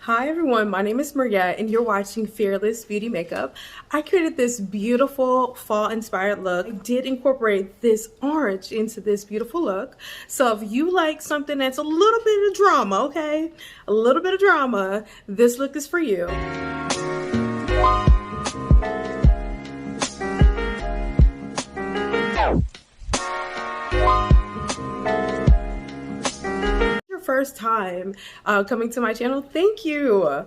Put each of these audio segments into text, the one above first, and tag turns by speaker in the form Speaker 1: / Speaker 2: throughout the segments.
Speaker 1: Hi everyone, my name is Maria and you're watching Fearless Beauty Makeup. I created this beautiful fall inspired look. I did incorporate this orange into this beautiful look. So if you like something that's a little bit of drama, okay? A little bit of drama, this look is for you. First time coming to my channel, thank you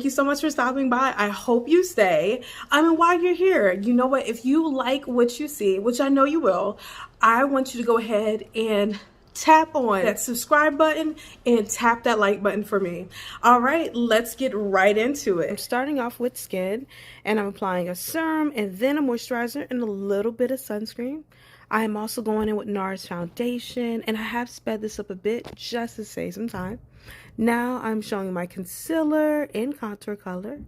Speaker 1: so much for stopping by. I hope you stay. And while you're here, you know what, if you like what you see, which I know you will, I want you to go ahead and tap on that subscribe button and tap that like button for me. All right, let's get right into it. I'm starting off with skin and I'm applying a serum and then a moisturizer and a little bit of sunscreen. I am also going in with NARS foundation, and I have sped this up a bit just to save some time. Now I'm showing my concealer in contour color.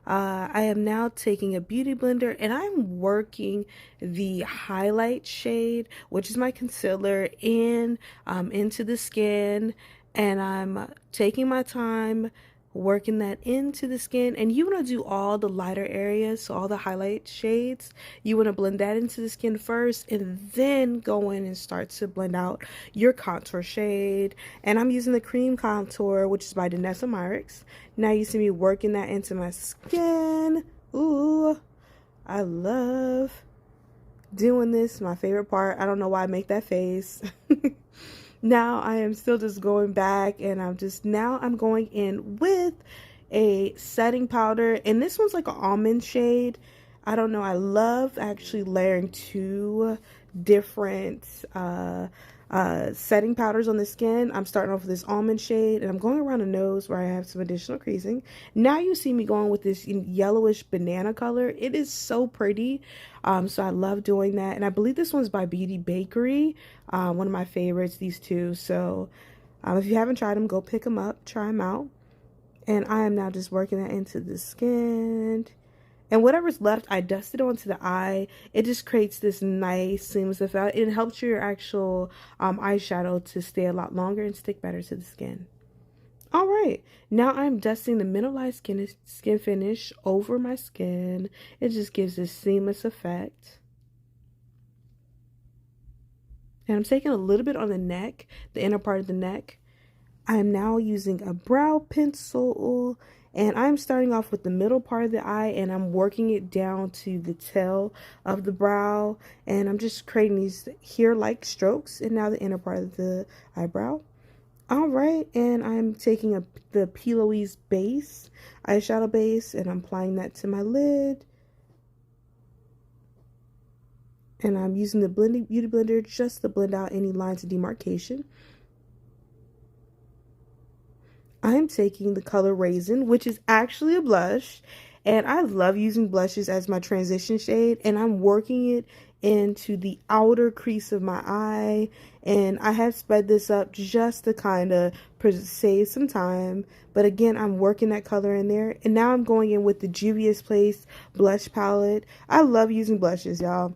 Speaker 1: I am now taking a beauty blender and I'm working the highlight shade, which is my concealer, into the skin, and I'm taking my time working that into the skin. And you want to do all the lighter areas, so all the highlight shades, you want to blend that into the skin first and then go in and start to blend out your contour shade. And I'm using the cream contour, which is by Danessa Myricks. Now you see me working that into my skin. Ooh, I love doing this. My favorite part. I don't know why I make that face. Now I am still just going back, and I'm going in with a setting powder, and this one's like an almond shade. I don't know, I love actually layering two different setting powders on the skin. I'm starting off with this almond shade and I'm going around the nose where I have some additional creasing. Now you see me going with this yellowish banana color. It is so pretty. So I love doing that, and I believe this one's by Beauty Bakery, one of my favorites, these two. So if you haven't tried them, go pick them up, try them out. And I am now just working that into the skin. And whatever's left, I dust it onto the eye. It just creates this nice seamless effect. It helps your actual eyeshadow to stay a lot longer and stick better to the skin. All right, now I'm dusting the mineralized skin finish over my skin. It just gives this seamless effect. And I'm taking a little bit on the neck, the inner part of the neck. I am now using a brow pencil, and I'm starting off with the middle part of the eye, and I'm working it down to the tail of the brow, and I'm just creating these hair-like strokes, and now the inner part of the eyebrow. All right, and I'm taking the P. Louise base, eyeshadow base, and I'm applying that to my lid. And I'm using the beauty blender just to blend out any lines of demarcation. I'm taking the color Raisin, which is actually a blush, and I love using blushes as my transition shade, and I'm working it into the outer crease of my eye, and I have sped this up just to kind of save some time, but again, I'm working that color in there. And now I'm going in with the Juvias Place blush palette. I love using blushes, y'all.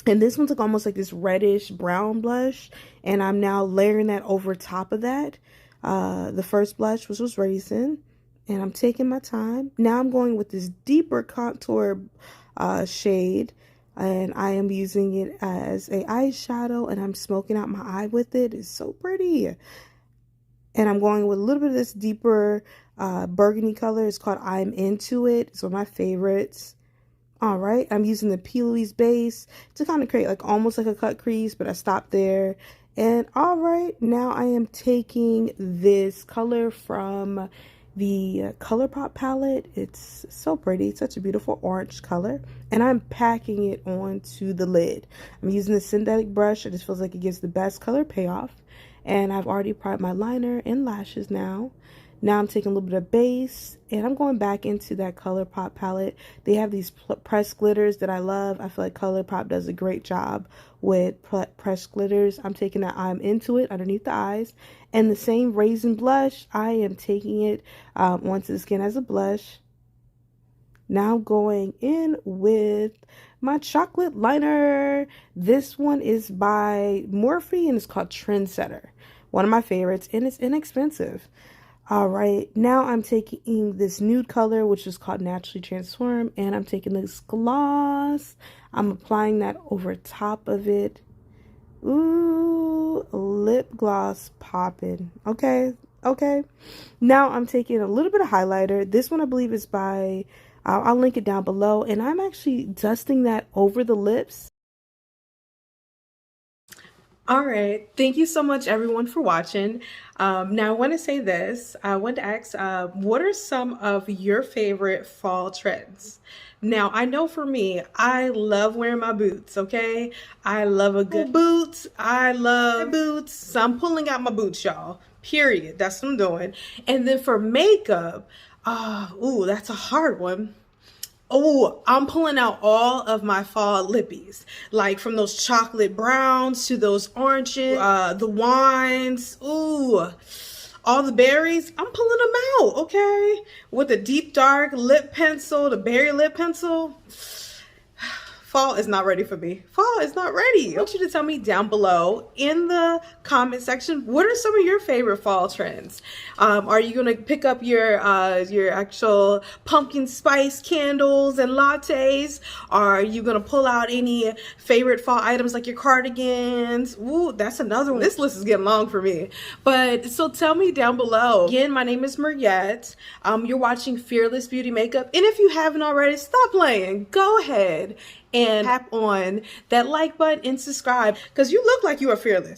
Speaker 1: And this one's like almost like this reddish brown blush, and I'm now layering that over top of that. The first blush, which was Raisin, and I'm taking my time. Now I'm going with this deeper contour shade, and I am using it as a eyeshadow, and I'm smoking out my eye with it. It's so pretty. And I'm going with a little bit of this deeper burgundy color. It's called I'm Into It. It's one of my favorites. All right, I'm using the P. Louise base to kind of create like almost like a cut crease, but I stopped there. And all right, now I am taking this color from the Colourpop palette. It's so pretty. It's such a beautiful orange color. And I'm packing it onto the lid. I'm using the synthetic brush. It just feels like it gives the best color payoff. And I've already primed my liner and lashes now. Now I'm taking a little bit of base, and I'm going back into that Colourpop palette. They have these pressed glitters that I love. I feel like Colourpop does a great job with pressed glitters. I'm taking that I'm Into It underneath the eyes. And the same Raisin Blush, I am taking it onto the skin as a blush. Now I'm going in with my chocolate liner. This one is by Morphe, and it's called Trendsetter. One of my favorites, and it's inexpensive. All right, now I'm taking this nude color, which is called Naturally Transform, and I'm taking this gloss. I'm applying that over top of it. Ooh, lip gloss popping. Okay, okay. Now I'm taking a little bit of highlighter. This one I believe is by, I'll link it down below, and I'm actually dusting that over the lips. All right, thank you so much everyone for watching. Now I want to say this, I want to ask, what are some of your favorite fall trends? Now I know for me, I love wearing my boots, okay? I love a good boot, I love boots, so I'm pulling out my boots, y'all, period, that's what I'm doing. And then for makeup, ooh, that's a hard one. Oh, I'm pulling out all of my fall lippies, like from those chocolate browns to those oranges, the wines, ooh, all the berries. I'm pulling them out, okay? With the deep dark lip pencil, the berry lip pencil. Fall is not ready for me. Fall is not ready. I want you to tell me down below in the comment section, what are some of your favorite fall trends? Are you gonna pick up your actual pumpkin spice candles and lattes? Are you gonna pull out any favorite fall items like your cardigans? Ooh, that's another one. This list is getting long for me. But so tell me down below. Again, my name is Mariette. You're watching Fearless Beauty Makeup. And if you haven't already, stop playing. Go ahead and tap on that like button and subscribe because you look like you are fearless.